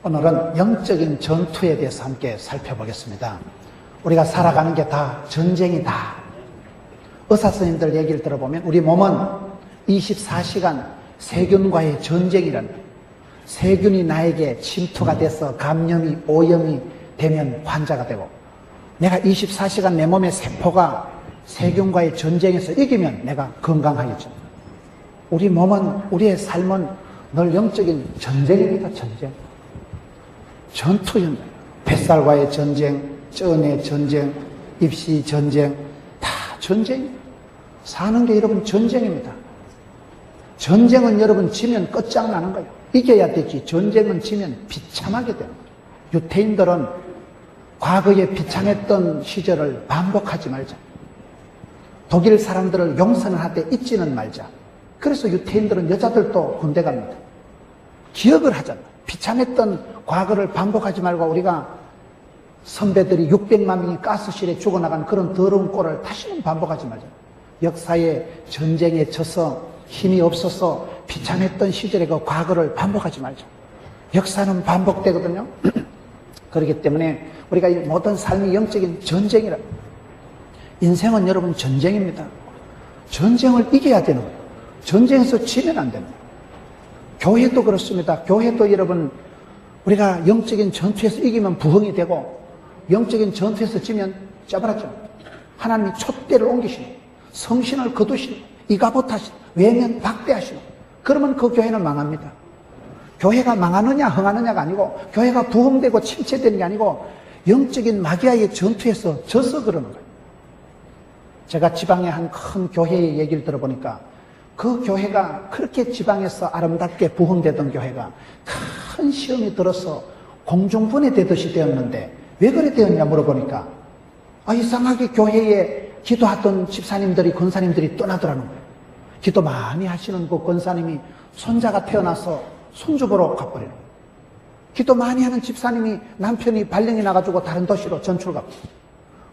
오늘은 영적인 전투에 대해서 함께 살펴보겠습니다. 우리가 살아가는 게 다 전쟁이다. 의사 선생님들 얘기를 들어보면 우리 몸은 24시간 세균과의 전쟁이라는 거예요. 세균이 나에게 침투가 돼서 감염이 오염이 되면 환자가 되고, 내가 24시간 내 몸의 세포가 세균과의 전쟁에서 이기면 내가 건강하겠죠. 우리 몸은, 우리의 삶은 늘 영적인 전쟁입니다. 전쟁. 전투 현장. 뱃살과의 전쟁, 쩐의 전쟁, 입시 전쟁, 다 전쟁입니다. 사는 게 여러분 전쟁입니다. 전쟁은 여러분 지면 끝장나는 거예요. 이겨야 되지. 전쟁은 지면 비참하게 돼요. 유태인들은 과거에 비참했던 시절을 반복하지 말자. 독일 사람들을 용서는 하되 잊지는 말자. 그래서 유태인들은 여자들도 군대 갑니다. 기억을 하잖아. 비참했던 과거를 반복하지 말고 우리가 선배들이 600만 명이 가스실에 죽어나간 그런 더러운 꼴을 다시는 반복하지 말자. 역사의 전쟁에 져서 힘이 없어서 비참했던 시절의 그 과거를 반복하지 말자. 역사는 반복되거든요. 그렇기 때문에 우리가 이 모든 삶이 영적인 전쟁이라. 인생은 여러분 전쟁입니다. 전쟁을 이겨야 되는 거예요. 전쟁에서 지면 안 되는 거예요. 교회도 그렇습니다. 교회도 여러분 우리가 영적인 전투에서 이기면 부흥이 되고 영적인 전투에서 지면 짜버렸죠. 하나님이 촛대를 옮기시고 성신을 거두시고 이가봇하시고 외면 박대하시고, 그러면 그 교회는 망합니다. 교회가 망하느냐 흥하느냐가 아니고, 교회가 부흥되고 침체되는 게 아니고 영적인 마귀와의 전투에서 져서 그러는 거예요. 제가 지방의 한 큰 교회의 얘기를 들어보니까 그 교회가 그렇게 지방에서 아름답게 부흥되던 교회가 큰 시험이 들어서 공중분해되듯이 되었는데 왜 그래 되었냐 물어보니까 이상하게 교회에 기도하던 집사님들이 권사님들이 떠나더라는 거예요. 기도 많이 하시는 그 권사님이 손자가 태어나서 손주 보러 가버리는 거예요. 기도 많이 하는 집사님이 남편이 발령이 나가지고 다른 도시로 전출 가고,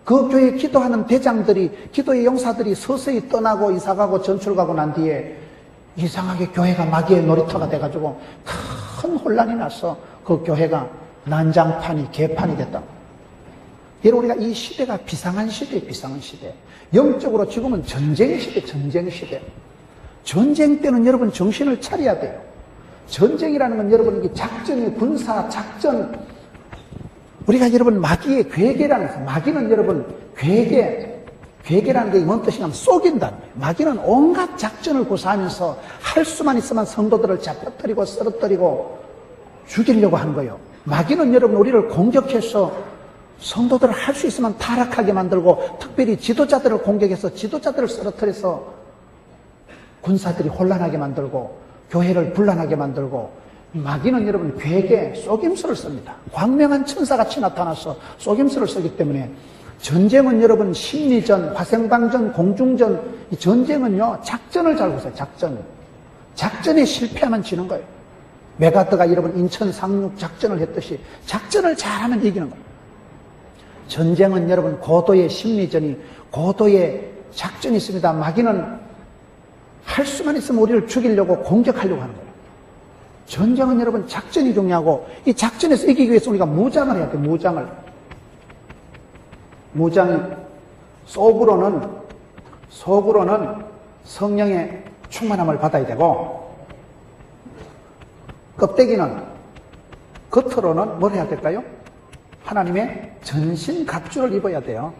그 교회 기도하는 대장들이, 기도의 용사들이 서서히 떠나고 이사가고 전출가고 난 뒤에 이상하게 교회가 마귀의 놀이터가 돼가지고 큰 혼란이 나서 그 교회가 난장판이 개판이 됐다. 여러분, 우리가 이 시대가 비상한 시대예요. 비상한 시대. 영적으로 지금은 전쟁 시대, 전쟁 시대. 전쟁 때는 여러분 정신을 차려야 돼요. 전쟁이라는 건 여러분 이게 작전이 군사 작전, 우리가 여러분 마귀의 괴계라는 거예요. 마귀는 여러분 괴계라는 게 뭔 뜻이냐면 쏘긴다는 거예요. 마귀는 온갖 작전을 구사하면서 할 수만 있으면 성도들을 잡아뜨리고 쓰러뜨리고 죽이려고 하는 거예요. 마귀는 여러분 우리를 공격해서 성도들을 할 수 있으면 타락하게 만들고, 특별히 지도자들을 공격해서 지도자들을 쓰러뜨려서 군사들이 혼란하게 만들고 교회를 분란하게 만들고, 마귀는 여러분 괴계 속임수를 씁니다. 광명한 천사같이 나타나서 속임수를 쓰기 때문에 전쟁은 여러분 심리전, 화생방전, 공중전, 이 전쟁은요 작전을 잘 보세요. 작전에 실패하면 지는 거예요. 메가드가 여러분 인천 상륙 작전을 했듯이 작전을 잘하면 이기는 거예요. 전쟁은 여러분 고도의 심리전이, 고도의 작전이 있습니다. 마귀는 할 수만 있으면 우리를 죽이려고 공격하려고 하는 거예요. 전쟁은 여러분 작전이 중요하고, 이 작전에서 이기기 위해서 우리가 무장을 해야 돼요. 무장이 속으로는 성령의 충만함을 받아야 되고, 겉으로는 뭘 해야 될까요? 하나님의 전신 갑주를 입어야 돼요.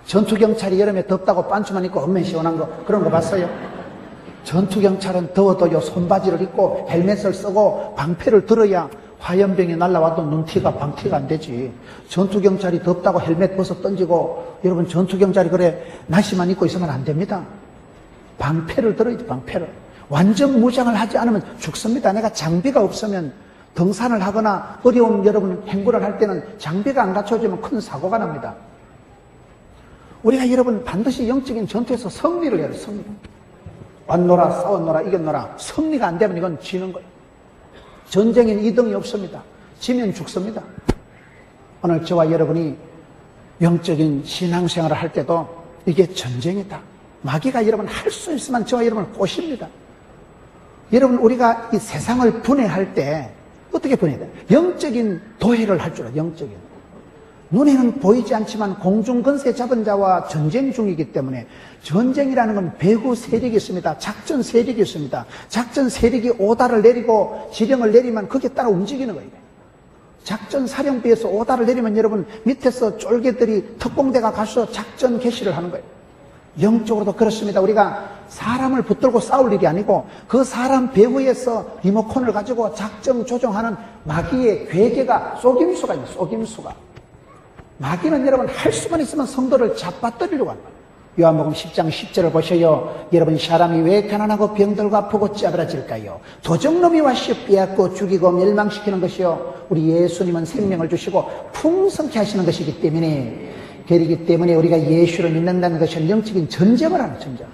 전투경찰이 여름에 덥다고 반추만 입고 엄면 시원한 거, 그런 거 봤어요? 전투경찰은 더워도요 손바지를 입고 헬멧을 쓰고 방패를 들어야 화염병이 날라와도 눈티가 방티가 안 되지. 전투경찰이 덥다고 헬멧 벗어 던지고, 여러분 전투경찰이 그래 날씨만 입고 있으면 안 됩니다. 방패를 들어야 돼. 방패를. 완전 무장을 하지 않으면 죽습니다. 내가 장비가 없으면 등산을 하거나 어려운 여러분 행군을 할 때는 장비가 안 갖춰지면 큰 사고가 납니다. 우리가 여러분 반드시 영적인 전투에서 승리를 해야 돼요. 승리. 왔노라 싸웠노라 이겼노라. 승리가 안 되면 이건 지는 거예요. 전쟁엔 2등이 없습니다. 지면 죽습니다. 오늘 저와 여러분이 영적인 신앙생활을 할 때도 이게 전쟁이다. 마귀가 여러분 할 수 있으면 저와 여러분을 꼬십니다. 여러분 우리가 이 세상을 분해할 때 어떻게 번해야 돼? 영적인 도회를 할 줄 알아, 영적인. 눈에는 보이지 않지만 공중건세 잡은 자와 전쟁 중이기 때문에 전쟁이라는 건 배후 세력이 있습니다. 작전 세력이 있습니다. 작전 세력이 오다를 내리고 지령을 내리면 거기에 따라 움직이는 거예요. 작전 사령부에서 오다를 내리면 여러분 밑에서 쫄개들이 특공대가 가서 작전 개시를 하는 거예요. 영적으로도 그렇습니다. 우리가 사람을 붙들고 싸울 일이 아니고 그 사람 배후에서 리모컨을 가지고 작전 조정하는 마귀의 괴계가 속임수가 있어요. 속임수가. 마귀는 여러분 할 수만 있으면 성도를 잡아뜨리려고 합니다. 요한복음 10장 10절을 보셔요. 여러분 사람이 왜 가난하고 병들고 아프고 찌그러질까요? 도적놈이 와서 빼앗고 죽이고 멸망시키는 것이요. 우리 예수님은 생명을 주시고 풍성케 하시는 것이기 때문에 그렇기 때문에 우리가 예수를 믿는다는 것은 영적인 전쟁을 하는 전쟁.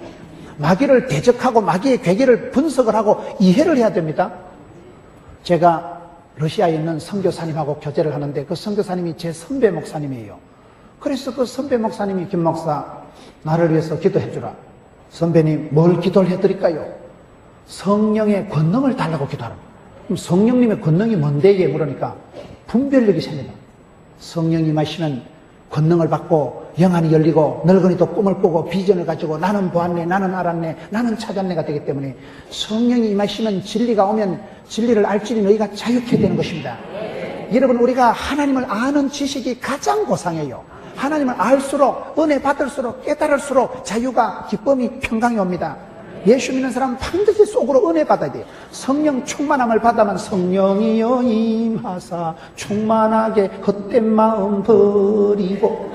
마귀를 대적하고 마귀의 괴계를 분석을 하고 이해를 해야 됩니다. 제가 러시아에 있는 선교사님하고 교제를 하는데 그 선교사님이 제 선배 목사님이에요. 그래서 그 선배 목사님이 김 목사 나를 위해서 기도해 주라. 선배님 뭘 기도를 해드릴까요? 성령의 권능을 달라고 기도하라. 그럼 성령님의 권능이 뭔데? 물으니까 분별력이 생긴다. 성령이 마시면 권능을 받고 영안이 열리고 늙은이도 꿈을 꾸고 비전을 가지고 나는 보았네, 나는 알았네, 나는 찾았네가 되기 때문에 성령이 임하시면 진리가 오면 진리를 알지니 너희가 자유케 되는 것입니다. 여러분 우리가 하나님을 아는 지식이 가장 고상해요. 하나님을 알수록 은혜 받을수록 깨달을수록 자유가 기쁨이 평강이 옵니다. 예수 믿는 사람은 반드시 속으로 은혜 받아야 돼요. 성령 충만함을 받아만 성령이여 임하사 충만하게 헛된 마음 버리고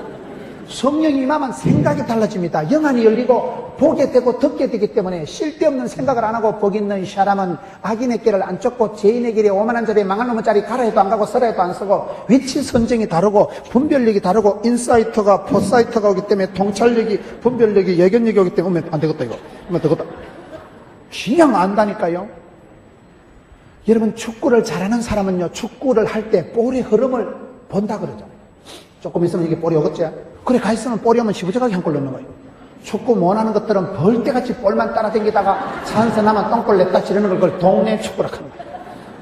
성령이 임하면 생각이 달라집니다. 영안이 열리고 보게 되고 듣게 되기 때문에 쓸데없는 생각을 안 하고 복 있는 사람은 악인의 길을 안 쫓고 죄인의 길에 오만한 자리에 망한 놈의 자리 가라 해도 안 가고 서라 해도 안 서고 위치 선정이 다르고 분별력이 다르고 인사이터가 포사이터가 오기 때문에 통찰력이 분별력이 예견력이 오기 때문에 안 되겠다 이거 안 되겠다 그냥 안다니까요. 여러분 축구를 잘하는 사람은요 축구를 할 때 볼의 흐름을 본다 그러죠. 조금 있으면 이게 볼이 오겠지? 그래 가있으면 볼이 오면 시부적하게 한 골 넣는 거예요. 축구 못하는 것들은 벌떼같이 볼만 따라다니다가 찬스 나면 똥골 냈다 지르는 걸 그걸 동네 축구라 하는 거예요.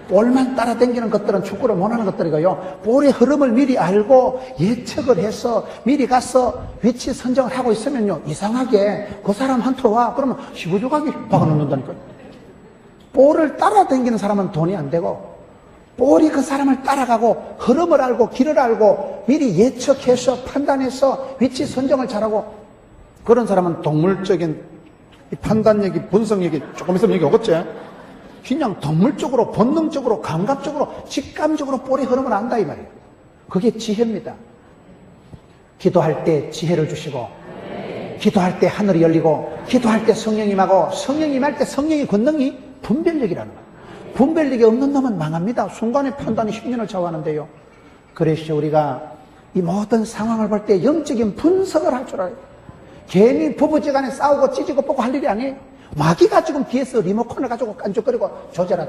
볼만 따라다니는 것들은 축구를 못하는 것들이고요. 볼의 흐름을 미리 알고 예측을 해서 미리 가서 위치 선정을 하고 있으면요. 이상하게 그 사람한테 와. 그러면 시부적하게 박아놓는다니까요. 볼을 따라다니는 사람은 돈이 안 되고 볼이 그 사람을 따라가고 흐름을 알고 길을 알고 미리 예측해서 판단해서 위치 선정을 잘하고 그런 사람은 동물적인 판단력이 분석력이 조금 있으면 여기 오겠지. 그냥 동물적으로 본능적으로 감각적으로 직감적으로 볼의 흐름을 안다 이 말이에요. 그게 지혜입니다. 기도할 때 지혜를 주시고 기도할 때 하늘이 열리고 기도할 때 성령이 임하고 성령이 임할 때 성령의 권능이 분별력이라는 거예요. 분별력이 없는 놈은 망합니다. 순간의 판단이 10년을 좌우하는데요. 그래서 우리가 이 모든 상황을 볼 때 영적인 분석을 할 줄 알아요. 괜히 부부지간에 싸우고 찢고 뽑고 할 일이 아니에요. 마귀가 지금 뒤에서 리모컨을 가지고 깐죽거리고 조져라.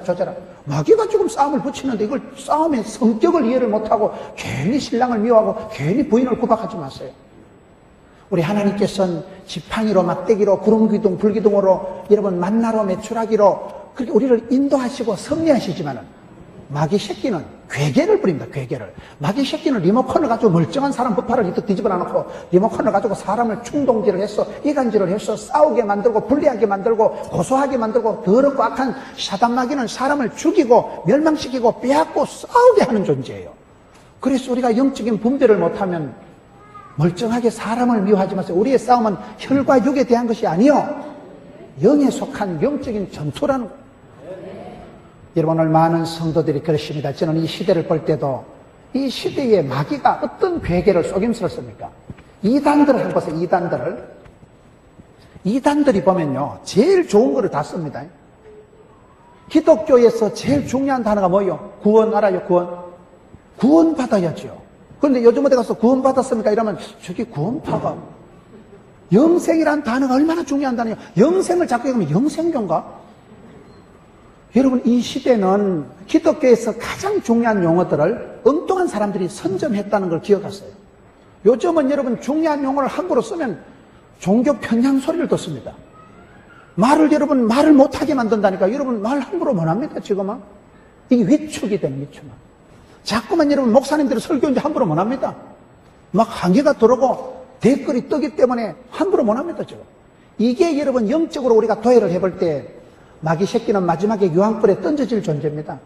마귀가 지금 싸움을 붙이는데 이걸 싸움의 성격을 이해를 못하고 괜히 신랑을 미워하고 괜히 부인을 구박하지 마세요. 우리 하나님께서는 지팡이로 막대기로 구름기둥 불기둥으로 여러분 만나로 메추라기로 그렇게 우리를 인도하시고 섭리하시지만은 마귀 새끼는 괴계를 부립니다. 괴계를. 마귀 새끼는 리모컨을 가지고 멀쩡한 사람 부파를 이렇게 뒤집어 놔놓고 리모컨을 가지고 사람을 충동질을 해서 이간질을 해서 싸우게 만들고 불리하게 만들고 고소하게 만들고 더럽고 악한 사단 마귀는 사람을 죽이고 멸망시키고 빼앗고 싸우게 하는 존재예요. 그래서 우리가 영적인 분별을 못하면 멀쩡하게 사람을 미워하지 마세요. 우리의 싸움은 혈과 육에 대한 것이 아니요 영에 속한 영적인 전투라는 거예요. 여러분 오늘 많은 성도들이 그러십니다. 저는 이 시대를 볼 때도 이 시대에 마귀가 어떤 괴계를 속임수를 씁니까? 이단들을 한 보세요. 이단들이 보면요 제일 좋은 거를 다 씁니다. 기독교에서 제일 중요한 단어가 뭐예요? 구원 알아요? 구원 받아야죠. 그런데 요즘 어디 가서 구원 받았습니까? 이러면 저기 구원파가 영생이란 단어가 얼마나 중요한 단어예요. 영생을 자꾸 얘기하면 영생교인가? 여러분 이 시대는 기독교에서 가장 중요한 용어들을 엉뚱한 사람들이 선점했다는 걸 기억하세요. 요즘은 여러분 중요한 용어를 함부로 쓰면 종교 편향 소리를 듣습니다. 말을 못하게 만든다니까. 여러분 말 함부로 못합니다 지금은. 이게 위축이 되는 위축. 자꾸만 여러분 목사님들이 설교 이제 함부로 못 합니다. 막 한계가 들어오고 댓글이 뜨기 때문에 함부로 못 합니다, 지금. 이게 여러분 영적으로 우리가 도회를 해볼 때 마귀 새끼는 마지막에 유황불에 던져질 존재입니다.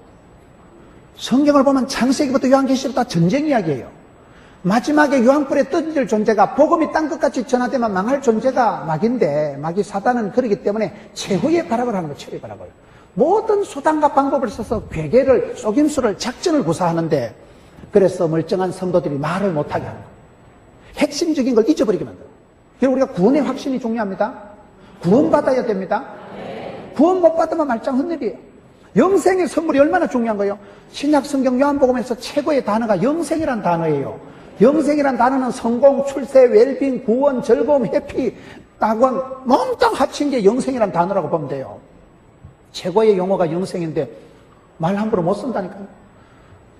성경을 보면 창세기부터 요한계시부터 다 전쟁 이야기예요. 마지막에 유황불에 던질 존재가 복음이 땅끝까지 전하되면 망할 존재가 마귀인데, 마귀 사단은 그러기 때문에 최후의 발악을 하는 거예요. 최후의 발악을. 모든 수단과 방법을 써서 괴계를, 속임수를, 작전을 구사하는데, 그래서 멀쩡한 성도들이 말을 못하게 하는 거예요. 핵심적인 걸 잊어버리게 만들어요. 그리고 우리가 구원의 확신이 중요합니다. 구원받아야 됩니다. 구원 못 받으면 말짱 헛일이에요. 영생의 선물이 얼마나 중요한 거예요. 신약 성경 요한복음에서 최고의 단어가 영생이란 단어예요. 영생이란 단어는 성공, 출세, 웰빙, 구원, 즐거움, 해피, 낙원 몽땅 합친 게 영생이란 단어라고 보면 돼요. 최고의 용어가 영생인데 말 함부로 못 쓴다니까요.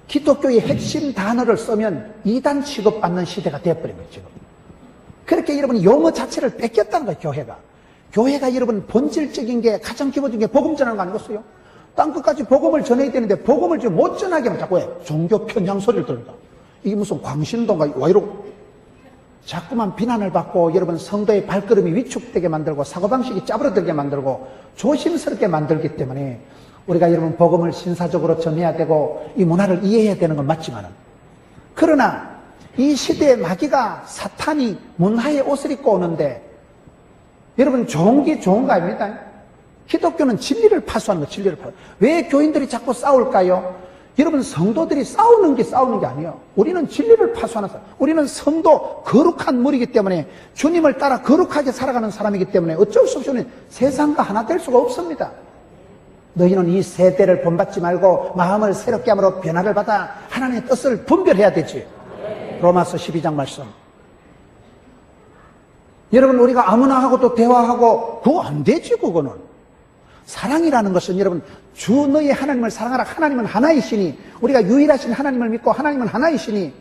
기독교의 핵심 단어를 쓰면 이단 취급받는 시대가 되어버린 거예요, 지금. 그렇게 여러분 용어 자체를 뺏겼다는 거예요, 교회가. 교회가 여러분 본질적인 게 가장 기본적인 게 복음 전하는 거 아니겠어요? 땅끝까지 복음을 전해야 되는데 복음을 지금 못 전하게 하면 자꾸 해. 종교 편향 소리를 들다. 이게 무슨 광신도인가 와 이러고 자꾸만 비난을 받고 여러분 성도의 발걸음이 위축되게 만들고 사고방식이 짜부러들게 만들고 조심스럽게 만들기 때문에 우리가 여러분 복음을 신사적으로 전해야 되고 이 문화를 이해해야 되는 건 맞지만은, 그러나 이 시대에 마귀가 사탄이 문화의 옷을 입고 오는데 여러분 좋은 게 좋은 거 아닙니다. 기독교는 진리를 파수하는 거, 진리를 파수. 왜 교인들이 자꾸 싸울까요? 여러분 성도들이 싸우는 게 아니에요. 우리는 진리를 파수하는 사람. 우리는 성도 거룩한 물이기 때문에 주님을 따라 거룩하게 살아가는 사람이기 때문에 어쩔 수 없이 우리는 세상과 하나 될 수가 없습니다. 너희는 이 세대를 본받지 말고 마음을 새롭게 함으로 변화를 받아 하나님의 뜻을 분별해야 되지. 로마서 12장 말씀. 여러분 우리가 아무나 하고 또 대화하고 그거 안 되지. 그거는 사랑이라는 것은 여러분 주 너희 하나님을 사랑하라. 하나님은 하나이시니, 우리가 유일하신 하나님을 믿고 하나님은 하나이시니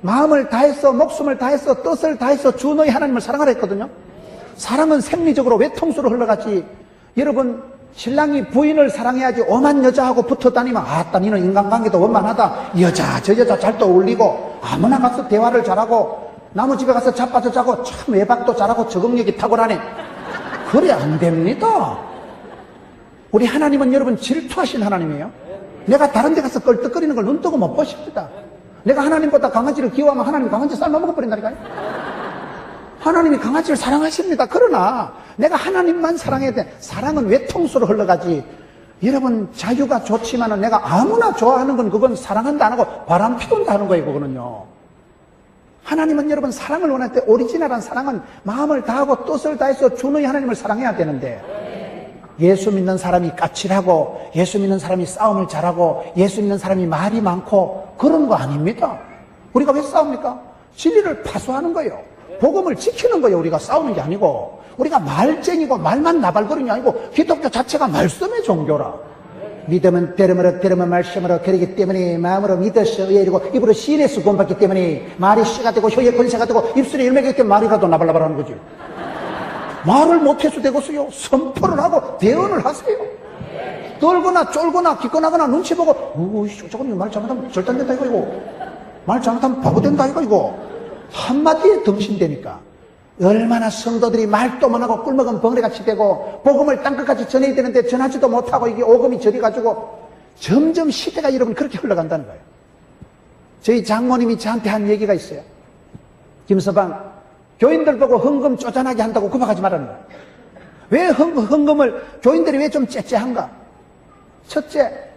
마음을 다해서 목숨을 다해서 뜻을 다해서 주 너희 하나님을 사랑하라 했거든요. 사랑은 생리적으로 외통수로 흘러가지. 여러분 신랑이 부인을 사랑해야지 오만 여자하고 붙어 다니면 아따 니는 인간관계도 원만하다. 여자 저 여자 잘 떠올리고 아무나 가서 대화를 잘하고 나무 집에 가서 자빠져 자고 참 외박도 잘하고 적응력이 탁월하네. 그래 안 됩니다. 우리 하나님은 여러분 질투하신 하나님이에요. 내가 다른 데 가서 껄떡거리는 걸 눈뜨고 못 보십니다. 내가 하나님보다 강아지를 귀여워하면 하나님 강아지 삶아 먹어버린다니까요. 하나님이 강아지를 사랑하십니다. 그러나 내가 하나님만 사랑해야 돼. 사랑은 외통수로 흘러가지. 여러분 자유가 좋지만은 내가 아무나 좋아하는 건 그건 사랑한다 안 하고 바람 피운다 하는 거예요. 그거는요. 하나님은 여러분 사랑을 원할 때 오리지널한 사랑은 마음을 다하고 뜻을 다해서 주의 하나님을 사랑해야 되는데, 예수 믿는 사람이 까칠하고 예수 믿는 사람이 싸움을 잘하고 예수 믿는 사람이 말이 많고 그런 거 아닙니다. 우리가 왜 싸웁니까? 진리를 파수하는 거예요. 복음을 지키는 거예요. 우리가 싸우는 게 아니고, 우리가 말쟁이고 말만 나발거리는 게 아니고 기독교 자체가 말씀의 종교라. 믿음은 들으면 말씀으로, 그러기 때문에 마음으로 믿어서 의리고 입으로 시인해서 구원받기 때문에 말이 씨가 되고 혀에 권세가 되고 입술에 열매가 있기 때문에 말이라도 나발나발하는 거지. 말을 못해서 되고서요, 선포를 하고 대언을 하세요. 떨거나 쫄거나 기권하거나 눈치 보고 저건 말 잘못하면 절단 된다 이거 말 잘못하면 바보 된다 이거 한마디에 덩신되니까 얼마나 성도들이 말도 못하고 꿀먹은 벙어리같이 되고 복음을 땅끝까지 전해야 되는데 전하지도 못하고 이게 오금이 저리가지고 점점 시대가 여러분 그렇게 흘러간다는 거예요. 저희 장모님이 저한테 한 얘기가 있어요. 김서방, 교인들 보고 헌금 쪼잔하게 한다고 구박하지 말라는 거예요. 왜 헌금을, 교인들이 왜 좀 째째한가? 첫째,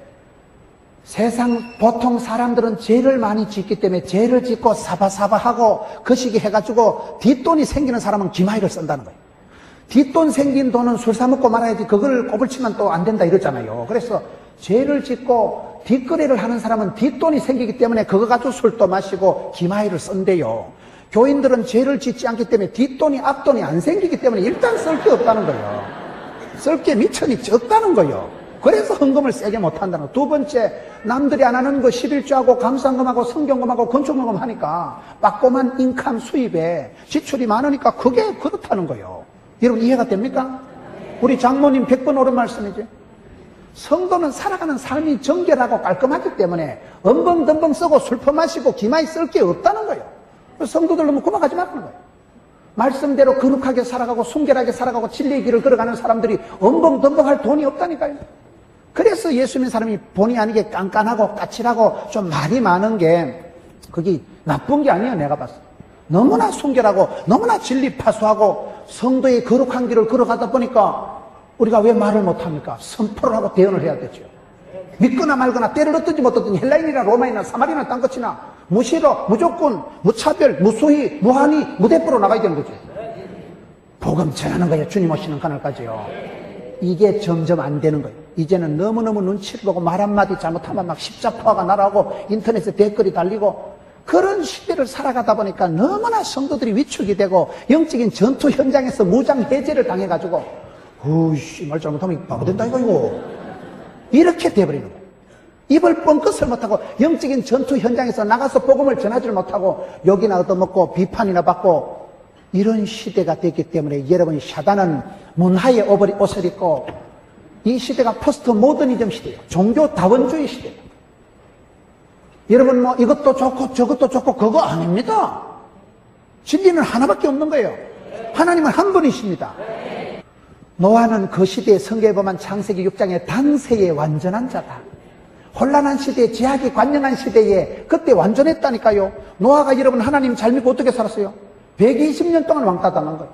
세상 보통 사람들은 죄를 많이 짓기 때문에 죄를 짓고 사바사바하고 거시기 해가지고 뒷돈이 생기는 사람은 기마이를 쓴다는 거예요. 뒷돈 생긴 돈은 술 사먹고 말아야지 그걸 꼬불치면 또 안 된다 이러잖아요. 그래서 죄를 짓고 뒷거래를 하는 사람은 뒷돈이 생기기 때문에 그거 가지고 술도 마시고 기마이를 쓴대요. 교인들은 죄를 짓지 않기 때문에 뒷돈이 앞돈이 안 생기기 때문에 일단 쓸 게 없다는 거예요. 쓸 게 미천이 적다는 거예요. 그래서 헌금을 세게 못한다는 거예요. 두 번째, 남들이 안 하는 거 11조하고 감사금하고 성경금하고 건축금금 하니까 빠꼬만 인컴 수입에 지출이 많으니까 그게 그렇다는 거예요. 여러분 이해가 됩니까? 우리 장모님 100번 옳은 말씀이지. 성도는 살아가는 삶이 정결하고 깔끔하기 때문에 엉벙덩벙 쓰고 술 퍼마시고 기마이 쓸 게 없다는 거예요. 성도들 너무 고막하지 말라는 거예요. 말씀대로 거룩하게 살아가고 순결하게 살아가고 진리의 길을 걸어가는 사람들이 엉벙덩벙할 돈이 없다니까요. 그래서 예수 믿는 사람이 본의 아니게 깐깐하고 까칠하고 좀 말이 많은 게 그게 나쁜 게 아니에요. 내가 봤을 때 너무나 순결하고 너무나 진리 파수하고 성도의 거룩한 길을 걸어가다 보니까 우리가 왜 말을 못합니까? 선포를 하고 대언을 해야 되죠. 믿거나 말거나 때를 얻든지 못 얻든지 헬라인이나 로마인이나 사마리나 딴 것이나 무시로 무조건 무차별 무수히 무한히 무대포로 나가야 되는 거죠. 복음 전하는 거예요. 주님 오시는 그날까지요. 이게 점점 안 되는 거예요. 이제는 너무너무 눈치를 보고 말 한마디 잘못하면 막 십자포화가 날아오고 인터넷에 댓글이 달리고 그런 시대를 살아가다 보니까 너무나 성도들이 위축이 되고 영적인 전투 현장에서 무장 해제를 당해가지고 어이씨 말 잘못하면 바보 된다 이거 이렇게 돼버리는 거예요. 입을 뻥끗을 못하고 영적인 전투 현장에서 나가서 복음을 전하지를 못하고 욕이나 얻어먹고 비판이나 받고 이런 시대가 됐기 때문에 여러분 사단은 문화의 옷을 입고 이 시대가 포스트 모더니즘 시대예요. 종교 다원주의 시대예요. 여러분 뭐 이것도 좋고 저것도 좋고 그거 아닙니다. 진리는 하나밖에 없는 거예요. 하나님은 한 분이십니다. 노아는 그 시대의 성경에 보면 창세기 6장에 당세의 완전한 자다. 혼란한 시대에 제약이 관영한 시대에 그때 완전했다니까요. 노아가 여러분 하나님 잘 믿고 어떻게 살았어요? 120년 동안 왕따 당한 거예요.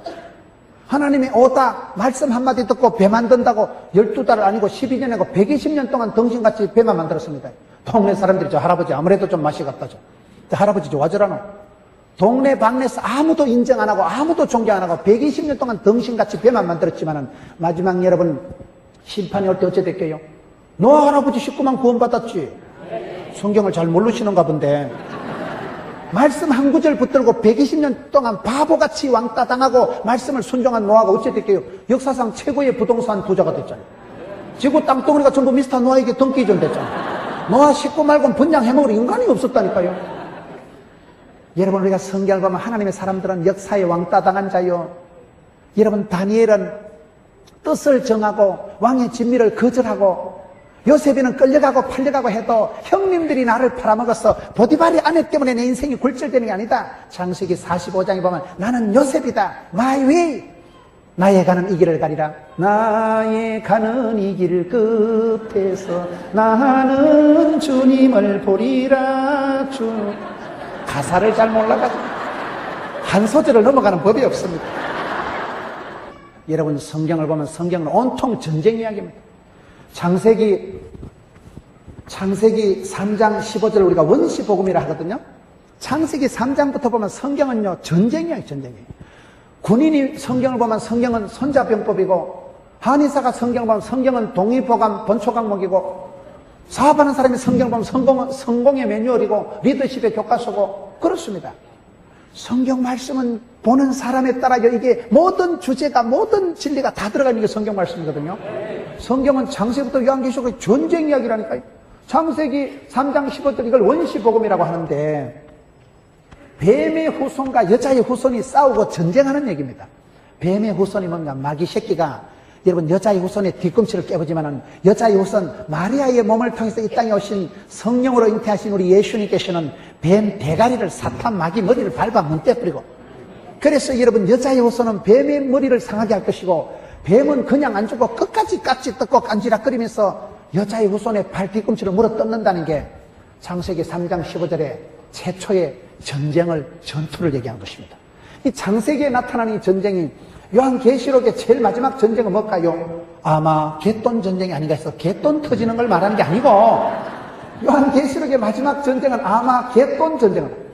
하나님이 오다 말씀 한마디 듣고 배 만든다고 12달 아니고 12년 하고 120년 동안 덩신같이 배만 만들었습니다. 동네 사람들이 저 할아버지 아무래도 좀 맛이 갔다 저 할아버지 좋아져라노. 동네 방네에서 아무도 인정 안 하고 아무도 존경 안 하고 120년 동안 덩신같이 배만 만들었지만은 마지막 여러분 심판이 올 때 어째 될게요? 노아 할아버지 식구만 구원받았지. 성경을 잘 모르시는가 본데 말씀 한 구절 붙들고 120년 동안 바보같이 왕따 당하고 말씀을 순종한 노아가 어째 될게요? 역사상 최고의 부동산 부자가 됐잖아요. 지구 땅덩어리가 전부 미스터 노아에게 등기 이전됐잖아요. 노아 식구 말고는 번양 해먹을 인간이 없었다니까요. 여러분 우리가 성경을 보면 하나님의 사람들은 역사의 왕따 당한 자요. 여러분 다니엘은 뜻을 정하고 왕의 진미를 거절하고 요셉이는 끌려가고 팔려가고 해도 형님들이 나를 팔아먹었어. 보디발의 아내 때문에 내 인생이 굴절되는 게 아니다. 창세기 45장에 보면 나는 요셉이다. My way. 나의 가는 이 길을 가리라. 나의 가는 이 길 끝에서 나는 주님을 보리라. 가사를 잘 몰라가지고 한 소절을 넘어가는 법이 없습니다. 여러분 성경을 보면 성경은 온통 전쟁 이야기입니다. 창세기 3장 15절을 우리가 원시복음이라 하거든요. 창세기 3장부터 보면 성경은요 전쟁이에요. 전쟁이에요. 군인이 성경을 보면 성경은 손자병법이고 한의사가 성경을 보면 성경은 동의보감 번초강목이고 사업하는 사람이 성경을 보면 성공의 매뉴얼이고 리더십의 교과서고 그렇습니다. 성경 말씀은 보는 사람에 따라요 이게 모든 주제가 모든 진리가 다 들어가 있는 게 성경 말씀이거든요. 성경은 창세기부터 요한계시록의 전쟁 이야기라니까요. 창세기 3장 15절 이걸 원시복음이라고 하는데 뱀의 후손과 여자의 후손이 싸우고 전쟁하는 얘기입니다. 뱀의 후손이 뭔가 마귀 새끼가 여러분 여자의 후손의 뒤꿈치를 깨부지만은 여자의 후손 마리아의 몸을 통해서 이 땅에 오신 성령으로 잉태하신 우리 예수님께서는 뱀 대가리를 사탄 마귀 머리를 밟아 문대뿌리고 그래서 여러분 여자의 후손은 뱀의 머리를 상하게 할 것이고 뱀은 그냥 안 죽고 끝까지 깍지 뜯고 깐지락거리면서 여자의 후손의 발 뒤꿈치를 물어 뜯는다는 게 창세기 3장 15절에 최초의 전투를 얘기한 것입니다. 이 창세기에 나타나는 이 전쟁이 요한계시록의 제일 마지막 전쟁은 뭘까요? 아마 갯돈 전쟁이 아닌가 해서 갯돈 터지는 걸 말하는 게 아니고 요한계시록의 마지막 전쟁은 아마 갯돈 전쟁은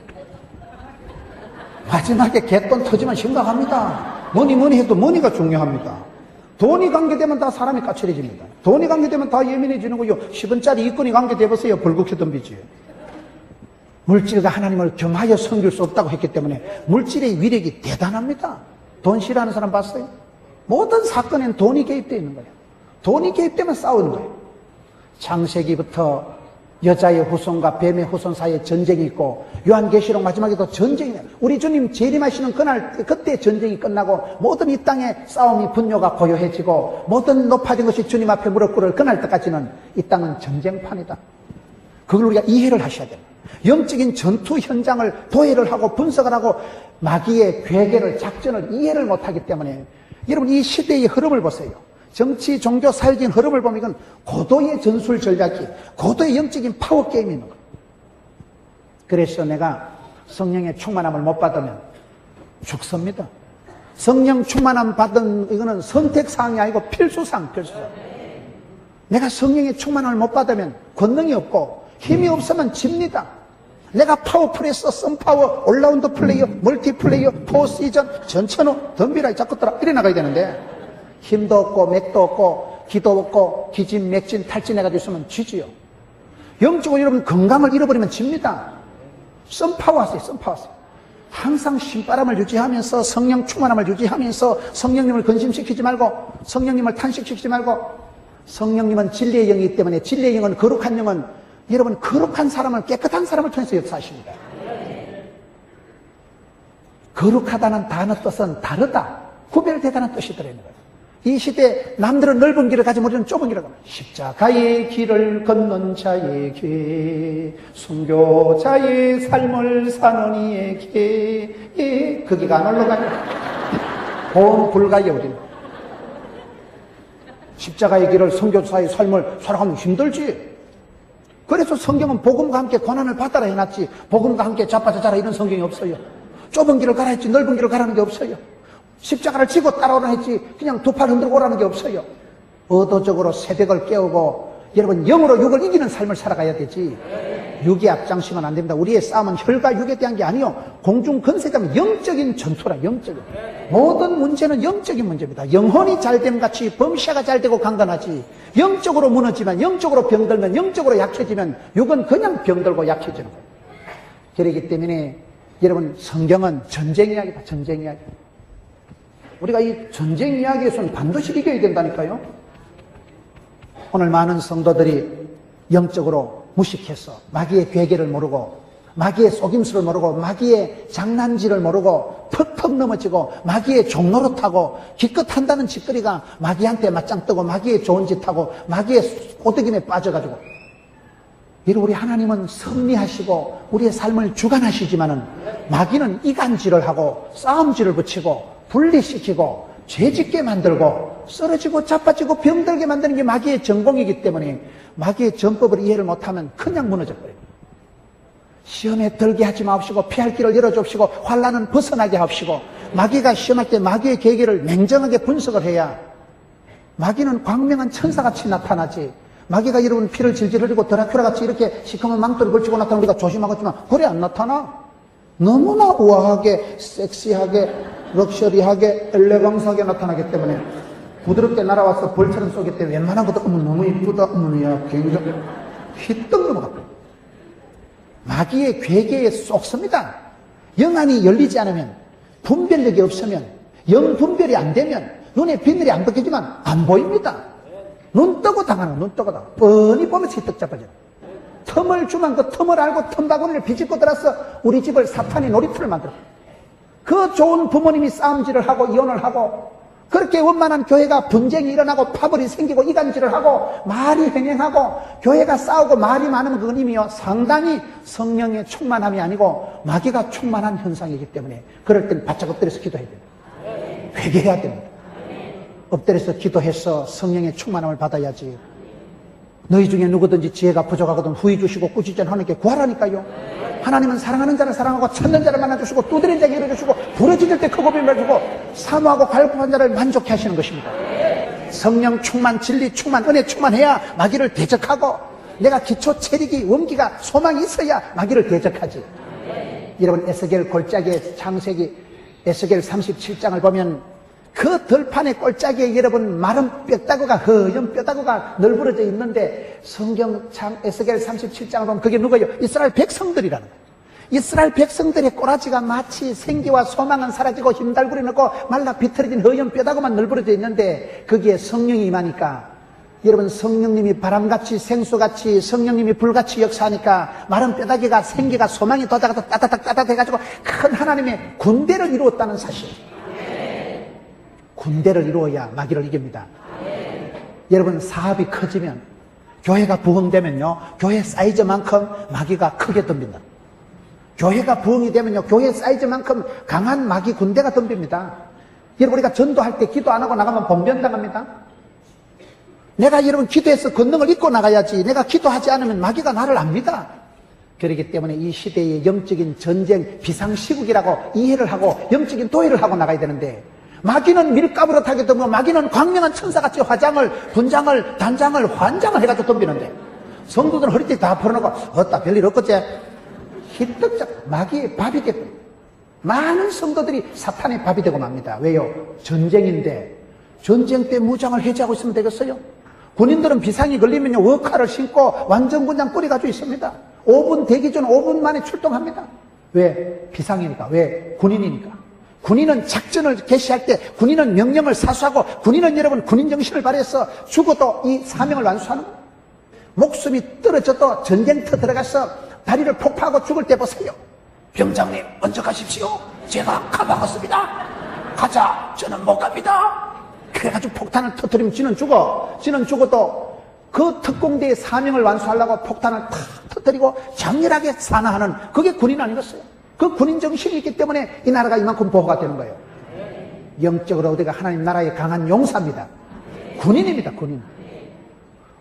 마지막에 갯돈 터지면 심각합니다. 뭐니 해도 머니가 중요합니다. 돈이 관계되면 다 사람이 까칠해집니다. 돈이 관계되면 다 예민해지는 거요. 10원짜리 이권이 관계되어서요 벌겋게 덤비지. 물질과 하나님을 겸하여 섬길 수 없다고 했기 때문에 물질의 위력이 대단합니다. 돈 싫어하는 사람 봤어요? 모든 사건엔 돈이 개입되어 있는 거예요. 돈이 개입되면 싸우는 거예요. 창세기부터 여자의 후손과 뱀의 후손 사이에 전쟁이 있고, 요한계시록 마지막에도 전쟁이, 우리 주님 재림하시는 그날, 그때 전쟁이 끝나고, 모든 이 땅의 싸움이 분뇨가 고요해지고, 모든 높아진 것이 주님 앞에 무릎 꿇을 그날 때까지는 이 땅은 전쟁판이다. 그걸 우리가 이해를 하셔야 됩니다. 영적인 전투 현장을 도해를 하고 분석을 하고 마귀의 괴계를, 작전을 이해를 못하기 때문에, 여러분 이 시대의 흐름을 보세요. 정치, 종교, 사회적인 흐름을 보면 이건 고도의 전술 전략이, 고도의 영적인 파워 게임이 있는 거예요. 그래서 내가 성령의 충만함을 못 받으면 죽습니다. 성령 충만함 받은 이거는 선택사항이 아니고 필수사항. 내가 성령의 충만함을 못 받으면 권능이 없고 힘이 없으면 집니다. 내가 파워풀에서 썬파워, 올라운드 플레이어, 멀티플레이어, 포시전, 전천후, 덤비라 자꾸 따라 이래 나가야 되는데 힘도 없고 맥도 없고 기도 없고 기진, 맥진, 탈진해가지고 있으면 지지요. 영적으로 여러분 건강을 잃어버리면 집니다. 썬파워 하세요. 썬파워 하세요. 항상 신바람을 유지하면서 성령 충만함을 유지하면서 성령님을 근심시키지 말고 성령님을 탄식시키지 말고, 성령님은 진리의 영이기 때문에 진리의 영은 거룩한 영은 여러분 거룩한 사람을, 깨끗한 사람을 통해서 역사하십니다. 거룩하다는 단어 뜻은 다르다, 구별되다는 뜻이 들어있는 거예요. 이 시대 남들은 넓은 길을 가지면 우리는 좁은 길을 가면, 십자가의 길을 걷는 자에게 순교자의 삶을 사는 이에게 그 기가 안 올라가요. 보험 불가요. 우리는 십자가의 길을, 순교자의 삶을 살아가면 힘들지. 그래서 성경은 복음과 함께 고난을 받아라 해놨지, 복음과 함께 자빠져자라 이런 성경이 없어요. 좁은 길을 가라 했지 넓은 길을 가라는 게 없어요. 십자가를 지고 따라오라 했지 그냥 두 팔 흔들고 오라는 게 없어요. 의도적으로 새벽을 깨우고 여러분 영으로 육을 이기는 삶을 살아가야 되지, 육에 앞장서면 안 됩니다. 우리의 싸움은 혈과 육에 대한 게 아니요, 공중 건세자면 영적인 전투라. 영적인 모든 문제는 영적인 문제입니다. 영혼이 잘됨 같이 범시아가 잘되고 강건하지, 영적으로 무너지면, 영적으로 병들면, 영적으로 약해지면 육은 그냥 병들고 약해지는 거예요. 그렇기 때문에 여러분 성경은 전쟁 이야기다. 전쟁 이야기. 우리가 이 전쟁 이야기에서는 반드시 이겨야 된다니까요. 오늘 많은 성도들이 영적으로 무식해서 마귀의 괴계를 모르고 마귀의 속임수를 모르고 마귀의 장난질을 모르고 퍽퍽 넘어지고 마귀의 종로로 타고 기껏 한다는 짓거리가 마귀한테 맞짱 뜨고 마귀의 좋은 짓 하고 마귀의 꼬드김에 빠져가지고, 우리 하나님은 섭리하시고 우리의 삶을 주관하시지만은 마귀는 이간질을 하고 싸움질을 붙이고 분리시키고 죄짓게 만들고 쓰러지고 자빠지고 병들게 만드는 게 마귀의 전공이기 때문에 마귀의 전법을 이해를 못하면 그냥 무너져버려요. 시험에 들게 하지 마옵시고 피할 길을 열어줍시고 환난은 벗어나게 하옵시고, 마귀가 시험할 때 마귀의 계기를 냉정하게 분석을 해야, 마귀는 광명한 천사같이 나타나지, 마귀가 여러분 피를 질질 흘리고 드라큘라같이 이렇게 시커먼 망토를 걸치고 나타나면 우리가 조심하겠지만 그래 안 나타나. 너무나 우아하게 섹시하게 럭셔리하게 엘레강스하게 나타나기 때문에 부드럽게 날아와서 벌처럼 쏘기 때문에 웬만한 것도 너무 이쁘다, 어머니야 굉장히 휘떡 넘어가. 마귀의 괴계에 쏙습니다. 영안이 열리지 않으면, 분별력이 없으면, 영 분별이 안 되면 눈에 비늘이 안 벗겨지면 안 보입니다. 눈 뜨고 당하는, 눈 뜨고 당하는, 뻔히 보면서 휘떡 잡아져요. 틈을 주면 그 틈을 알고 틈바구니를 비집고 들어서 우리 집을 사탄이 놀이터를 만들어. 그 좋은 부모님이 싸움질을 하고 이혼을 하고, 그렇게 원만한 교회가 분쟁이 일어나고 파벌이 생기고 이간질을 하고 말이 횡행하고 교회가 싸우고 말이 많으면 그건 이미요 상당히 성령의 충만함이 아니고 마귀가 충만한 현상이기 때문에 그럴 땐 바짝 엎드려서 기도해야 됩니다. 회개해야 됩니다. 엎드려서 기도해서 성령의 충만함을 받아야지. 너희 중에 누구든지 지혜가 부족하거든 후히 주시고 꾸짖전 하나님께 구하라니까요. 하나님은 사랑하는 자를 사랑하고 찾는 자를 만나주시고 두드린 자에게 이루어주시고 부러질 때 크고 빌려주고 사모하고 갈급한 자를 만족해 하시는 것입니다. 성령 충만, 진리 충만, 은혜 충만해야 마귀를 대적하고, 내가 기초 체력이, 원기가, 소망이 있어야 마귀를 대적하지. 여러분 에스겔 골짜기의 창세기 에스겔 37장을 보면 그 들판의 꼴짜기에 여러분 마른 뼈다구가, 허연 뼈다구가 널브러져 있는데, 성경 에스겔 37장을 보면 그게 누구예요? 이스라엘 백성들이라는 거예요. 이스라엘 백성들의 꼬라지가 마치 생기와 소망은 사라지고 힘달구리 넣고 말라 비틀어진 허연 뼈다구만 널브러져 있는데, 거기에 성령이 임하니까 여러분, 성령님이 바람같이 생수같이 성령님이 불같이 역사하니까 마른 뼈다귀가 생기가 소망이 돋아가서 따뜻해가지고 큰 하나님의 군대를 이루었다는 사실. 군대를 이루어야 마귀를 이깁니다. 여러분, 사업이 커지면, 교회가 부흥되면요, 교회 사이즈만큼 마귀가 크게 덤빈다. 교회가 부흥이 되면요, 교회 사이즈만큼 강한 마귀 군대가 덤빕니다. 여러분, 우리가 전도할 때 기도 안 하고 나가면 봉변당합니다. 내가 여러분 기도해서 권능을 잊고 나가야지, 내가 기도하지 않으면 마귀가 나를 압니다. 그렇기 때문에 이 시대의 영적인 전쟁 비상시국이라고 이해를 하고 영적인 도의를 하고 나가야 되는데, 마귀는 밀가부로 타게 되면 마귀는 광명한 천사같이 화장을, 분장을, 단장을, 환장을 해가지고 덤비는데, 성도들은 허리띠 다 풀어놓고 어따 별일 없겠지, 히떡짝 마귀의 밥이 되고, 많은 성도들이 사탄의 밥이 되고 맙니다. 왜요? 전쟁인데 전쟁 때 무장을 해제하고 있으면 되겠어요? 군인들은 비상이 걸리면요, 워카를 신고 완전군장 뿌리가지고 있습니다. 5분 대기 전 5분 만에 출동합니다. 왜? 비상이니까. 왜? 군인이니까. 군인은 작전을 개시할 때 군인은 명령을 사수하고, 군인은 여러분 군인 정신을 발휘해서 죽어도 이 사명을 완수하는 거예요. 목숨이 떨어져도 전쟁터 들어가서 다리를 폭파하고 죽을 때 보세요. 병장님 먼저 가십시오. 제가 가봐겠습니다. 가자. 저는 못 갑니다. 그래가지고 폭탄을 터뜨리면 지는 죽어. 지는 죽어도 그 특공대의 사명을 완수하려고 폭탄을 탁 터뜨리고 장렬하게 산화하는, 그게 군인 아니겠어요? 그 군인 정신이 있기 때문에 이 나라가 이만큼 보호가 되는 거예요. 영적으로 우리가 하나님 나라의 강한 용사입니다. 군인입니다. 군인.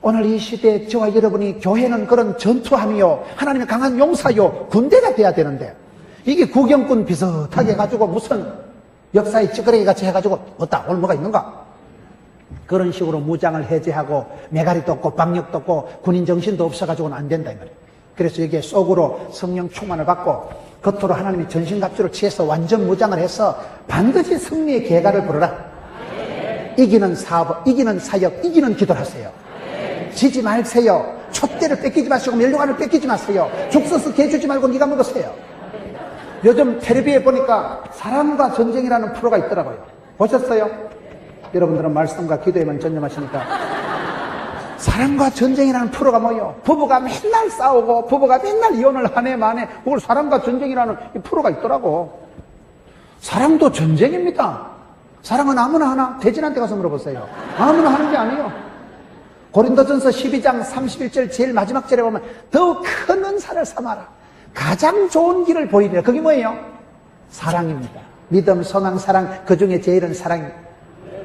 오늘 이 시대에 저와 여러분이, 교회는 그런 전투함이요, 하나님의 강한 용사요, 군대가 돼야 되는데, 이게 구경꾼 비슷하게 해가지고 무슨 역사의 찌끄레기 같이 해가지고 어따 오늘 뭐가 있는가, 그런 식으로 무장을 해제하고 메가리도 없고 방력도 없고 군인 정신도 없어가지고는 안 된다 이 말이에요. 그래서 여기에 속으로 성령 충만을 받고 겉으로 하나님의 전신갑주를 취해서 완전 무장을 해서 반드시 승리의 계가를 부르라. 이기는 사업, 이기는 사역, 이기는 기도를 하세요. 지지 마세요. 촛대를 뺏기지 마시고 멸류관을 뺏기지 마세요. 죽서서 개주지 말고 네가 먹으세요. 요즘 텔레비에 보니까 사랑과 전쟁이라는 프로가 있더라고요. 보셨어요? 여러분들은 말씀과 기도에만 전념하시니까. 사랑과 전쟁이라는 프로가 뭐예요? 부부가 맨날 싸우고 부부가 맨날 이혼을 하네 마네, 그걸 사랑과 전쟁이라는 이 프로가 있더라고. 사랑도 전쟁입니다. 사랑은 아무나 하나? 대진한테 가서 물어보세요. 아무나 하는 게 아니에요. 고린도전서 12장 31절 제일 마지막 절에 보면 더욱 큰 은사를 삼아라. 가장 좋은 길을 보이리라. 그게 뭐예요? 사랑입니다. 믿음, 소망, 사랑, 그 중에 제일은 사랑입니다.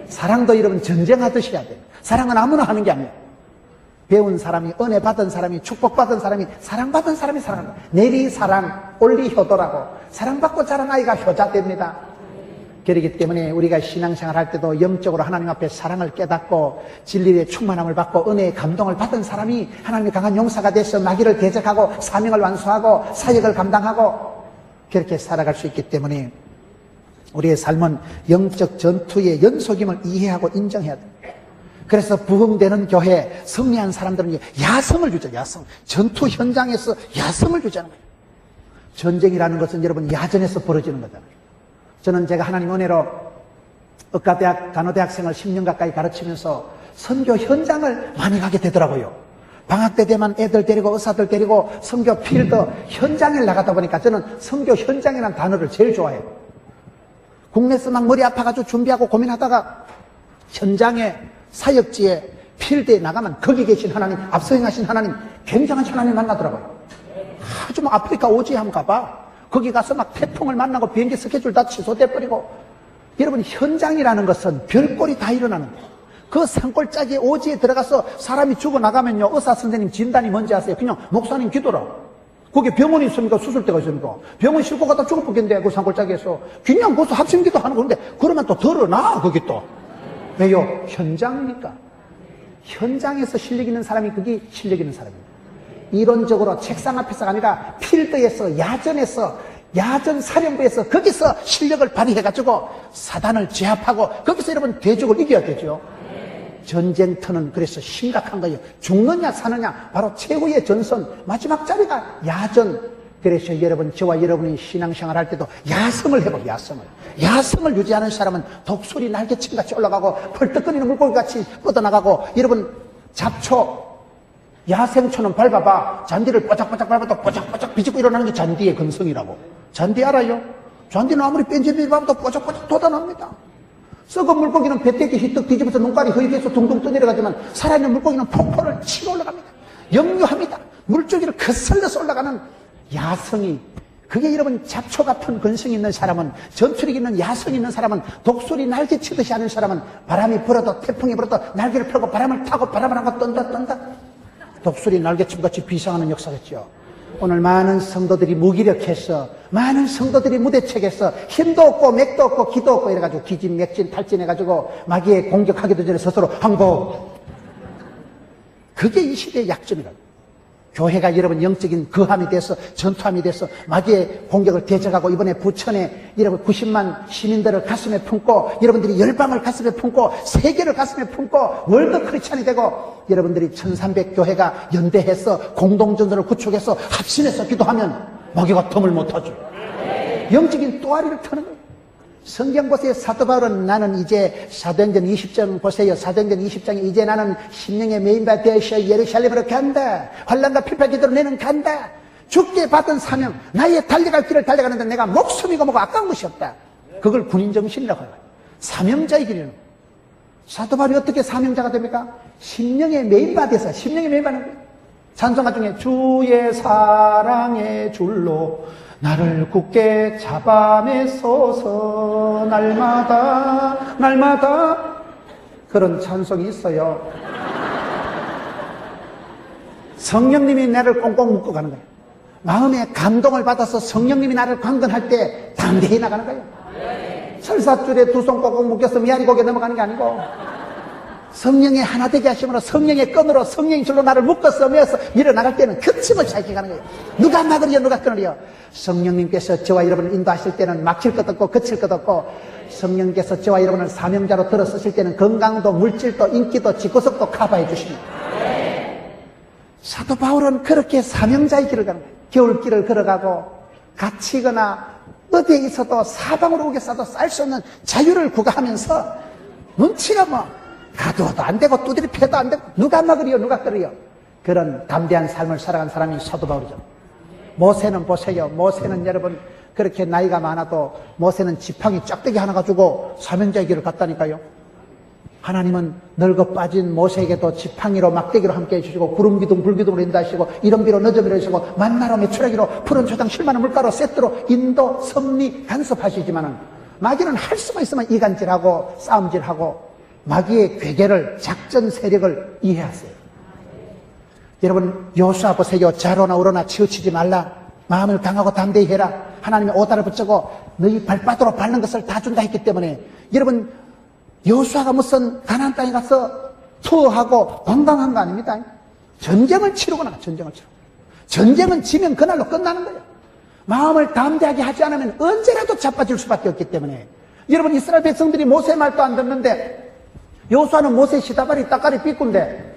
사랑도 여러분 전쟁하듯이 해야 돼요. 사랑은 아무나 하는 게 아니에요. 배운 사람이, 은혜 받은 사람이, 축복받은 사람이, 사랑받은 사람이 사랑합니다. 내리 사랑, 올리 효도라고. 사랑받고 자란 아이가 효자됩니다. 그렇기 때문에 우리가 신앙생활 할 때도 영적으로 하나님 앞에 사랑을 깨닫고 진리의 충만함을 받고 은혜의 감동을 받은 사람이 하나님의 강한 용사가 돼서 마귀를 대적하고 사명을 완수하고 사역을 감당하고 그렇게 살아갈 수 있기 때문에 우리의 삶은 영적 전투의 연속임을 이해하고 인정해야 됩니다. 그래서 부흥되는 교회, 승리한 사람들은 야성을 주죠. 야성. 전투 현장에서 야성을 주자는 거예요. 전쟁이라는 것은 여러분 야전에서 벌어지는 거잖아요. 저는 제가 하나님 은혜로 의과대학 간호대학생을 10년 가까이 가르치면서 선교 현장을 많이 가게 되더라고요. 방학 때 되면 애들 데리고 의사들 데리고 선교 필드 현장에 나가다 보니까 저는 선교 현장이라는 단어를 제일 좋아해요. 국내에서 막 머리 아파가지고 준비하고 고민하다가 현장에 사역지에 필드에 나가면 거기 계신 하나님, 앞서 행하신 하나님, 굉장한 하나님 만나더라고요. 아주 막 아프리카 오지 한번 가봐. 거기 가서 막 태풍을 만나고 비행기 스케줄 다 취소돼버리고. 여러분 현장이라는 것은 별꼴이 다 일어나는 거예요. 그 산골짜기 오지에 들어가서 사람이 죽어나가면요, 의사 선생님 진단이 뭔지 아세요? 그냥 목사님 기도라. 거기 병원이 있습니까? 수술대가 있습니까? 병원 싣고 가다 죽을 뻔겠는데 그 산골짜기에서 그냥 거기서 합심기도 하는 건데, 그러면 또 덜어놔 거기 또. 왜요? 현장이니까. 현장에서 실력 있는 사람이 그게 실력 있는 사람입니다. 이론적으로 책상 앞에서가 아니라 필드에서, 야전에서, 야전 사령부에서 거기서 실력을 발휘해가지고 사단을 제압하고 거기서 여러분 대적을 이겨야 되죠. 전쟁터는 그래서 심각한 거예요. 죽느냐 사느냐, 바로 최후의 전선, 마지막 자리가 야전. 그래서 여러분, 저와 여러분이 신앙생활 할 때도 야성을 해보고, 야성을 유지하는 사람은 독수리 날개침같이 올라가고 펄떡거리는 물고기같이 뻗어나가고, 여러분 잡초, 야생초는 밟아봐. 잔디를 뽀짝뽀짝 밟아도 뽀짝뽀짝 비집고 일어나는 게 잔디의 근성이라고. 잔디 알아요? 잔디는 아무리 뺀질뺀질 밟아도 뽀짝뽀짝 돋아납니다. 썩은 물고기는 배때기 휘떡 뒤집어서 눈깔이 허옇게서 둥둥 떠내려가지만 살아있는 물고기는 폭포를 치고 올라갑니다. 역류합니다. 물줄기를 거슬러서 올라가는 야성이, 그게 여러분 잡초 같은 근성이 있는 사람은, 전투력 있는 야성이 있는 사람은, 독수리 날개 치듯이 하는 사람은 바람이 불어도 태풍이 불어도 날개를 펴고 바람을 타고 바람을 하고 떤다. 독수리 날개춤같이 비상하는 역사겠죠. 오늘 많은 성도들이 무기력해서, 많은 성도들이 무대책에서 힘도 없고 맥도 없고 기도 없고 이래가지고 기진맥진 탈진해가지고 마귀에 공격하기도 전에 스스로 항복. 그게 이 시대의 약점이라고. 교회가 여러분 영적인 거함이 돼서 전투함이 돼서 마귀의 공격을 대적하고, 이번에 부천에 여러분 90만 시민들을 가슴에 품고, 여러분들이 열방을 가슴에 품고, 세계를 가슴에 품고 월드 크리스찬이 되고, 여러분들이 1300교회가 연대해서 공동전선을 구축해서 합심해서 기도하면 마귀가 덤을 못하죠. 영적인 또아리를 터는 거예요. 성경 보세요. 사도 바울은 나는 이제, 사도행전 20장 보세요. 사도행전 20장에 이제 나는 심령의 메인바 되어서 예루살렘으로 간다. 환난과 필파 기도로 내는 간다. 죽게 받은 사명, 나의 달려갈 길을 달려가는데 내가 목숨이고 뭐고 아까운 것이 없다. 그걸 군인정신이라고 해요. 사명자의 길이는. 사도 바울이 어떻게 사명자가 됩니까? 심령의 메인바 돼서, 심령의 메인바는 거예요. 찬송가 중에 주의 사랑의 줄로 나를 굳게 잡아내소서 날마다 그런 찬송이 있어요. 성령님이 나를 꽁꽁 묶고 가는 거예요. 마음에 감동을 받아서 성령님이 나를 강건할 때 담대히 나가는 거예요. 설사줄에 두 손 꽁꽁 묶여서 미아리 고개 넘어가는 게 아니고, 성령의 하나 되게 하심으로 성령의 끈으로 성령의 줄로 나를 묶어서 메어서 밀어나갈 때는 거침없이 이렇게 가는 거예요. 누가 막으려 누가 끊으려. 성령님께서 저와 여러분을 인도하실 때는 막힐 것 없고 거칠 것 없고, 성령께서 저와 여러분을 사명자로 들어 쓰실 때는 건강도 물질도 인기도 지구석도 커버해 주십니다. 사도 바울은 그렇게 사명자의 길을 가는 거예요. 겨울길을 걸어가고 갇히거나 어디에 있어도 사방으로 오게 싸도 쌀 수 없는 자유를 구가하면서, 눈치가 뭐 가두어도 안 되고 두드리 패도 안 되고 누가 막으려 누가 끌어요. 그런 담대한 삶을 살아간 사람이 사도 바울이죠. 모세는 보세요. 모세는 여러분 그렇게 나이가 많아도 모세는 지팡이 짝대기 하나 가지고 사명자의 길을 갔다니까요. 하나님은 늙어 빠진 모세에게도 지팡이로 막대기로 함께 해주시고, 구름기둥 불기둥으로 인도하시고, 이른비로 늦은비로 해주시고, 만나로 메추라기로 푸른 초장 실만한 물가로 세트로 인도 섭리 간섭하시지만은, 마귀는 할 수만 있으면 이간질하고 싸움질하고, 마귀의 괴계를, 작전 세력을 이해하세요. 여러분 여호수아 보세요. 자로나 우로나 치우치지 말라. 마음을 강하고 담대히 해라. 하나님의 오다를 붙잡고 너희 발바닥으로 밟는 것을 다 준다 했기 때문에, 여러분 여호수아가 무슨 가나안 땅에 가서 투어하고 관광한 거 아닙니다. 전쟁을 치르고 나가. 전쟁은 지면 그날로 끝나는 거예요. 마음을 담대하게 하지 않으면 언제라도 자빠질 수밖에 없기 때문에, 여러분 이스라엘 백성들이 모세 말도 안 듣는데, 여호수아는 모세 시다발이 따까리 삐꾼데,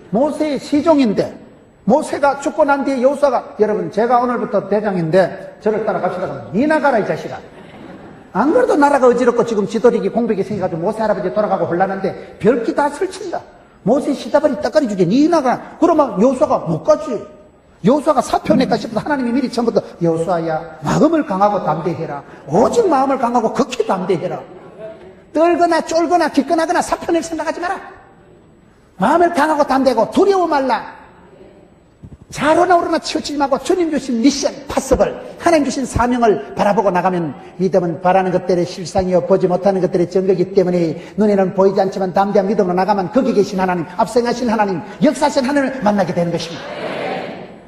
모세의 시종인데, 모세가 죽고 난 뒤에 여호수아가, 여러분 제가 오늘부터 대장인데 저를 따라갑시다. 니 나가라 이 자식아. 안 그래도 나라가 어지럽고 지금 지도리기 공백이 생겨가지고 모세 할아버지 돌아가고 혼란한데 별기 다 설친다. 모세 시다발이 따까리 주제 니 나가. 그러면 여호수아가 못 가지. 여호수아가 사표 낼까 싶어서 하나님이 미리 처음부터 여호수아야 마음을 강하고 담대해라. 오직 마음을 강하고 극히 담대해라. 떨거나 쫄거나 기꺼나거나 사표 낼 생각하지 마라. 마음을 강하고 담대하고 두려워 말라. 자로나 우로나 치우치지 말고 주님 주신 미션 파서블, 하나님 주신 사명을 바라보고 나가면, 믿음은 바라는 것들의 실상이요 보지 못하는 것들의 증거이기 때문에, 눈에는 보이지 않지만 담대한 믿음으로 나가면 거기 계신 하나님, 앞서가신 하나님, 역사하신 하나님을 만나게 되는 것입니다.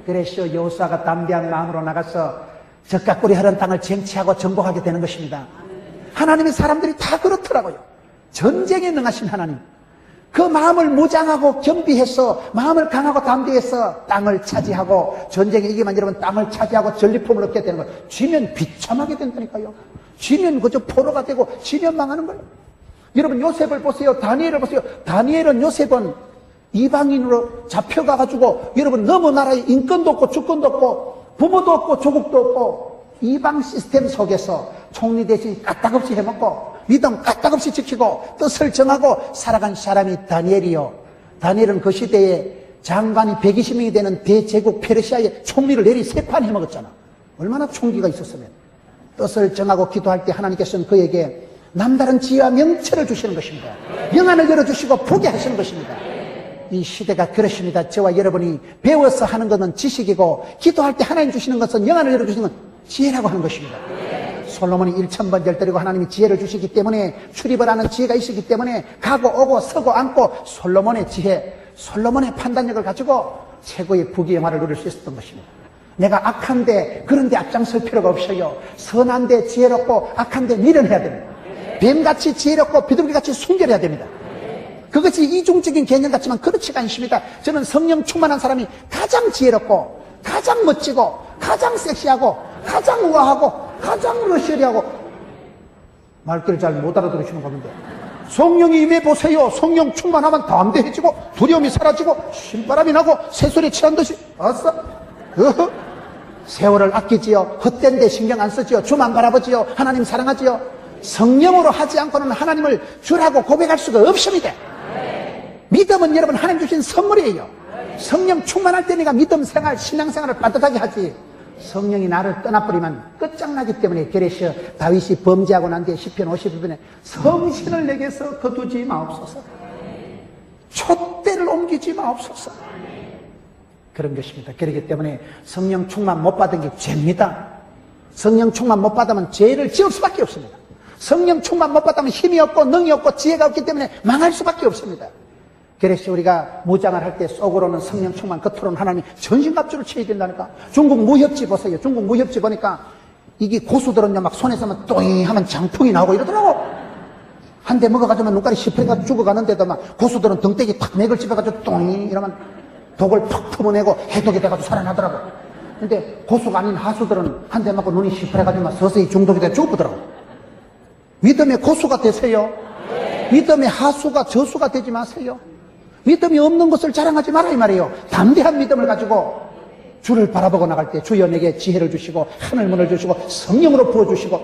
그래서 여호수아가 담대한 마음으로 나가서 적과 꿀이 흐른 땅을 쟁취하고 정복하게 되는 것입니다. 하나님의 사람들이 다 그렇더라고요. 전쟁에 능하신 하나님, 그 마음을 무장하고 겸비해서, 마음을 강하고 담대해서 땅을 차지하고, 전쟁에 이기만 여러분 땅을 차지하고 전리품을 얻게 되는 거예요. 지면 비참하게 된다니까요. 지면 그저 포로가 되고 지면 망하는 거예요. 여러분 요셉을 보세요. 다니엘을 보세요. 다니엘은 요셉은 이방인으로 잡혀가가지고, 여러분 너무 나라에 인권도 없고 주권도 없고 부모도 없고 조국도 없고 이방 시스템 속에서 총리 대신 까딱없이 해먹고 믿음 까딱없이 지키고 뜻을 정하고 살아간 사람이 다니엘이요. 다니엘은 그 시대에 장관이 120명이 되는 대제국 페르시아의 총리를 내리 3판 해먹었잖아. 얼마나 총기가 있었으면. 뜻을 정하고 기도할 때 하나님께서는 그에게 남다른 지혜와 명철을 주시는 것입니다. 영안을 열어주시고 보게 하시는 것입니다. 이 시대가 그렇습니다. 저와 여러분이 배워서 하는 것은 지식이고 기도할 때 하나님 주시는 것은 영안을 열어주시는 건 지혜라고 하는 것입니다. 솔로몬이 1000번 절드리고 하나님이 지혜를 주시기 때문에 출입을 하는 지혜가 있었기 때문에 가고 오고 서고 앉고 솔로몬의 지혜, 솔로몬의 판단력을 가지고 최고의 부귀영화를 누릴 수 있었던 것입니다. 내가 악한데 그런데 앞장설 필요가 없어요. 선한데 지혜롭고 악한데 미련해야 됩니다. 뱀같이 지혜롭고 비둘기같이 순결해야 됩니다. 그것이 이중적인 개념 같지만 그렇지가 않습니다. 저는 성령 충만한 사람이 가장 지혜롭고 가장 멋지고 가장 섹시하고 가장 우아하고 가장 러시아리하고 말귀를 잘 못 알아들으시는 겁니다. 성령이 임해보세요. 성령 충만하면 담대해지고 두려움이 사라지고 신바람이 나고 새소리 취한 듯이 아싸 세월을 아끼지요. 헛된 데 신경 안 쓰지요. 주만 바라보지요. 하나님 사랑하지요. 성령으로 하지 않고는 하나님을 주라고 고백할 수가 없습니다. 믿음은 여러분 하나님 주신 선물이에요. 성령 충만할 때 내가 믿음 생활, 신앙생활을 빠듯하게 하지. 성령이 나를 떠나버리면 끝장나기 때문에 그래서 다윗이 범죄하고 난 뒤에 시편 52편에 성신을 내게서 거두지 마옵소서. 촛대를 옮기지 마옵소서. 그런 것입니다. 그렇기 때문에 성령 충만 못 받은 게 죄입니다. 성령 충만 못 받으면 죄를 지을 수밖에 없습니다. 성령 충만 못 받으면 힘이 없고 능이 없고 지혜가 없기 때문에 망할 수밖에 없습니다. 그래서 우리가 무장을 할 때 속으로는 성령 충만, 겉으로는 하나님이 전신갑주를 쳐야 된다니까. 중국 무협지 보세요. 중국 무협지 보니까 이게 고수들은요 막 손에서만 또잉 하면 장풍이 나오고 이러더라고. 한 대 먹어가지고 눈깔이 시퍼래가지고 죽어가는데도 막 고수들은 등대기 탁 맥을 집어가지고 또잉 이러면 독을 푹 품어내고 해독이 돼가지고 살아나더라고. 근데 고수가 아닌 하수들은 한 대 맞고 눈이 시퍼래가지고 막 서서히 중독이 돼 죽어보더라고. 믿음의 고수가 되세요. 믿음의 하수가 저수가 되지 마세요. 믿음이 없는 것을 자랑하지 마라 이 말이에요. 담대한 믿음을 가지고 주를 바라보고 나갈 때 주여 내게 지혜를 주시고 하늘문을 주시고 성령으로 부어주시고